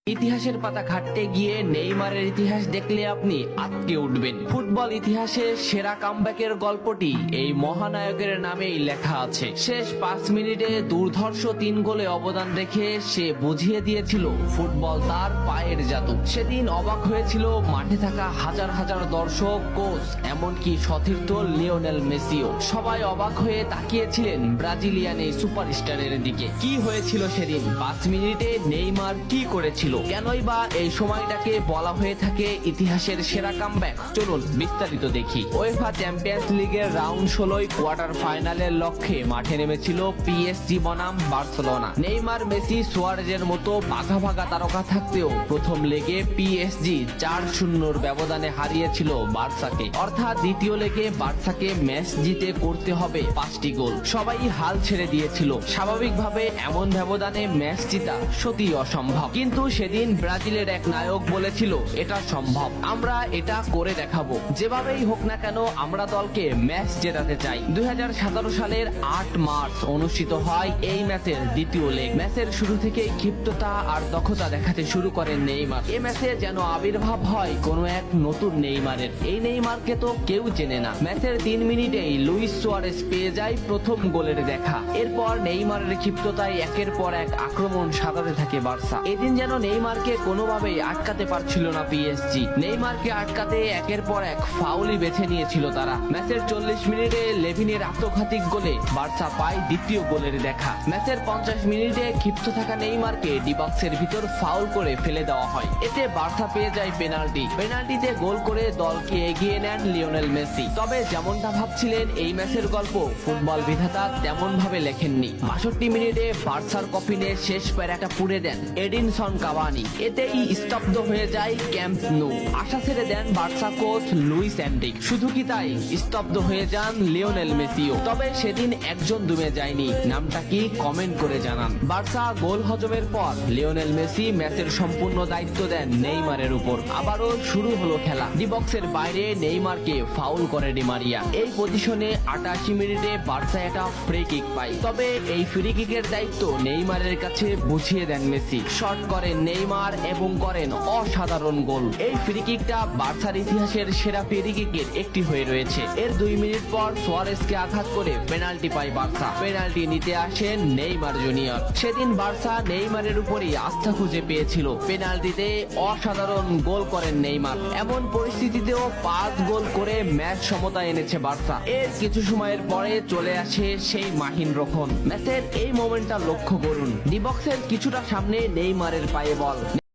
ইতিহাসের পাতা ঘাটতে গিয়ে নেইমারের ইতিহাস দেখলে আপনি আঁতকে উঠবেন। ফুটবল ইতিহাসের সেরা কামব্যাকের গল্পটি এই মহানায়কের নামেই লেখা আছে। শেষ 5 মিনিটে দুর্ধর্ষ 3 গোলে অবদান রেখে সে বুঝিয়ে দিয়েছিল ফুটবল তার পায়ের জাদু। সেদিন অবাক হয়েছিল মাঠে থাকা হাজার হাজার দর্শক, কোচ, এমনকি সতীর্থ লিওনেল মেসিও। সবাই অবাক হয়ে তাকিয়েছিলেন ব্রাজিলিয়ান এই সুপারস্টারের দিকে। কি হয়েছিল সেদিন? 5 মিনিটে নেইমার কি করেছিল? কেনই বা এই সময়টাকে বলা হয়ে থাকে ইতিহাসের সেরা কামব্যাক? চলুন বিস্তারিত দেখি। উয়েফা চ্যাম্পিয়ন্স লিগের রাউন্ড 16 কোয়ার্টার ফাইনালের লক্ষ্যে মাঠে নেমেছিল পিএসজি বনাম বার্সেলোনা। নেইমার, মেসি, সুয়ারেজের মতো ভাগা ভাগা তারকা থাকতেও প্রথম লেগে পিএসজি 4-0 ব্যবধানে হারিয়েছিল বার্সাকে। অর্থাৎ দ্বিতীয় লেগে বার্সাকে ম্যাচ জিতে করতে হবে 5টি গোল। সবাই হাল ছেড়ে দিয়েছিল। স্বাভাবিকভাবে এমন ব্যবধানে ম্যাচ জিতা সত্যি অসম্ভব, কিন্তু সেদিন ব্রাজিলের এক নায়ক বলেছিল এটা সম্ভব, আমরা এটা করে দেখাবো। যেভাবেই হোক না কেন আমরা দলকে ম্যাচ জেতাতে চাই। 2017 সালের 8 মার্চ অনুষ্ঠিত হয় এই ম্যাচের দ্বিতীয় লেগ। ম্যাচের শুরু থেকেই ক্ষিপ্ততা আর দক্ষতা দেখাতে শুরু করেন নেইমার। এই ম্যাচে যেন আবির্ভাব হয় কোনো এক নতুন নেইমারের। এই নেইমারকে তো কেউ চেনে না। ম্যাচের 3 মিনিটেই লুইস সুয়ারেজ পেয়ে যায় প্রথম গোলের দেখা। এরপর নেইমারের ক্ষিপ্ততায় একের পর এক আক্রমণ সাজাতে থাকে বার্সা। এদিন যেন নেইমারকে কোনোভাবেই আটকাতে পারছিল না পিএসজি। নেইমারকে আটকাতে একের পর এক ফাউলই বেছে নিয়েছিল তারা। ম্যাচের 40 মিনিটে লেভিনের আত্মঘাতী গোলে বার্সা পায় দ্বিতীয় গোলের দেখা। ম্যাচের 50 মিনিটে ক্ষিপ্ত থাকা নেইমারকে ডি বক্সের ভিতর ফাউল করে ফেলে দেওয়া হয়। এতে বার্সা পেয়ে যায় পেনাল্টি। পেনাল্টিতে গোল করে দলকে এগিয়ে নেন লিওনেল মেসি। তবে যেমনটা ভাবছিলেন এই ম্যাচের গল্প ফুটবল বিধাতা তেমন ভাবে লেখেননি। 62 মিনিটে বার্সার কফিনে শেষ প্যারাটা পুড়ে দেন এডিনসন কাভানি। এতেই স্তব্ধ হয়ে যায় ক্যাম্প নু। আশা ছেড়ে দেন বার্সা কোচ লুইস এনরিক। শুধু কি তাই, স্তব্ধ হয়ে যান লিওনেল মেসিও। তবে সেদিন একজন দমে যায়নি। নামটা কি কমেন্ট করে জানান। বার্সা গোল হজমের পর লিওনেল মেসি ম্যাচের সম্পূর্ণ দায়িত্ব দেন নেইমারের উপর। আবারও শুরু হলো খেলা। ডি বক্সের বাইরে নেইমারকে ফাউল করে ডি মারিয়া। এই পজিশনে 88 মিনিটে বার্সা একটা ফ্রি কিক পায়। তবে এই ফ্রি কিকের দায়িত্ব নেইমারের কাছে বুঝিয়ে দেন মেসি। শট করেন নেইমার এবং করেন অসাধারণ গোল। এই ফ্রি কিকটা বার্সার ইতিহাসের সেরা ফ্রি কিকের একটি হয়ে রয়েছে। এর 2 মিনিট পর সুয়ারেজকে আঘাত করে পেনাল্টি পায় বার্সা। পেনাল্টি নিতে আসেন নেইমার জুনিয়র। সেদিন বার্সা নেইমারের উপরই আস্থা খুঁজে পেয়েছিল। পেনাল্টিতে অসাধারণ গোল করেন নেইমার। এমন পরিস্থিতিতেও 5 গোল করে ম্যাচ সমতা এনেছে বার্সা। এর কিছু সময়ের পরে চলে আসে সেই মাহিন রক্ষণ। ম্যাচের এই মোমেন্টটা লক্ষ্য করুন। ডি বক্সের কিছুটা সামনে নেইমারের পায়ে বল।